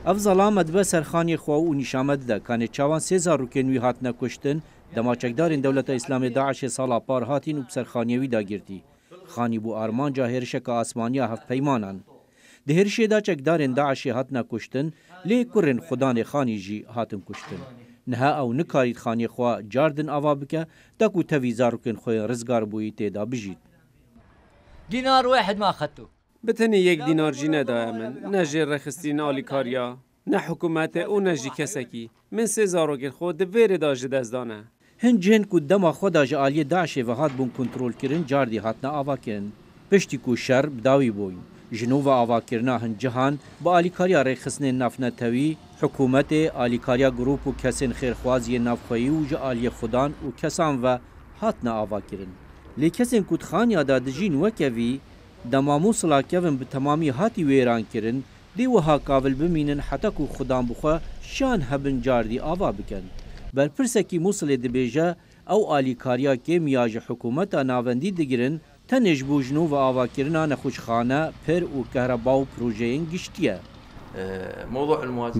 اف ظلامت به سرخانی خو و نشامت ده کان چاوان 3000 روکنوی هات نکشتن دماچکدارین دولت اسلام داعش سالا پار هاتین و بسرخانیوی دا گرتی خانی بو آرمانجا هرشک آسمانیا هفت پیمانان ده هرشی دا چکدارین داعش هات نکشتن لی کرن خدان خانی جی هاتم کشتن نها او نکارید خانی خوا جاردن آوا بکه تاکو تویزا روکن خوی رزگار بوی تیدا بجید دينار واحد ما أخذته بتني 1 دينار جي ندايا من نجي رخصتين آليكاريا نه حكومته او نجي كسكي من 3000 روكن خود دفير داج دزدانه هنجهن کو دما خدا جالی داعش و هات بون کنترل کرن جاردی هاتنا آوا کرن پشتی کو شر بداوی بوین جنوب آوا کرنا هن جهان با آلیکاریا رخصنه نافنه توی حکومت آلیکاریا گروپ و کسین خیرخوازی نافخویی و جالی خدان و کسان و هاتنا آوا کرن لی کسین کود خانیا دا دجین وکوی دمامو صلاکیون به تمامی هاتی ویران کرن دی وها کاول بمینن حتی کو خدان بخوا شان هبن جاردی آوا بکن بر پرسکی موصل دبیجه او آلیکاریا که میاج حکومت ناوندی دگرن تنج بوجنو و آوا کرنا نخوشخانه پر و کهربا و پروژهین گشتیه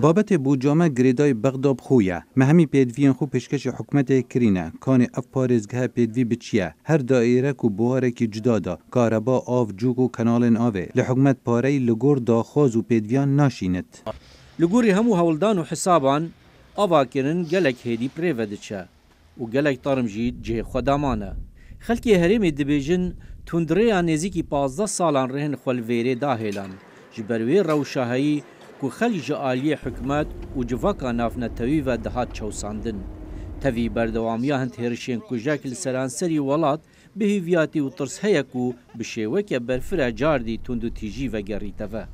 بابت بوجامه گریدای بغداد خویه مهمی پیدویان خو پیشکش حکومت کرینه کان اف پارزگاه پیدوی بچیه هر دایره کو بواره کی جدا دا کاربا آف جوگ و کنالن آوه لحکومت پاره لگور داخواز و پیدویان ناشینت لگوری همو هولدان و حسابان آوا کرن گلک هیدی پریودچه و گلک طارم جید جه خدامانه خلکی هرمی دبیجن تندره نزیکی 15 سالان رهن خلویره داهلان جبروی روشاهی کو خلیج عالی حکمت و جواکا نافنتوی و دهات چوساندن تاوی بردوامی هند هرشین کجاکل سرانسری ولات به هیویاتی و ترس هیکو بشیوه که برفره جاردی تندو تیجی و گریتوه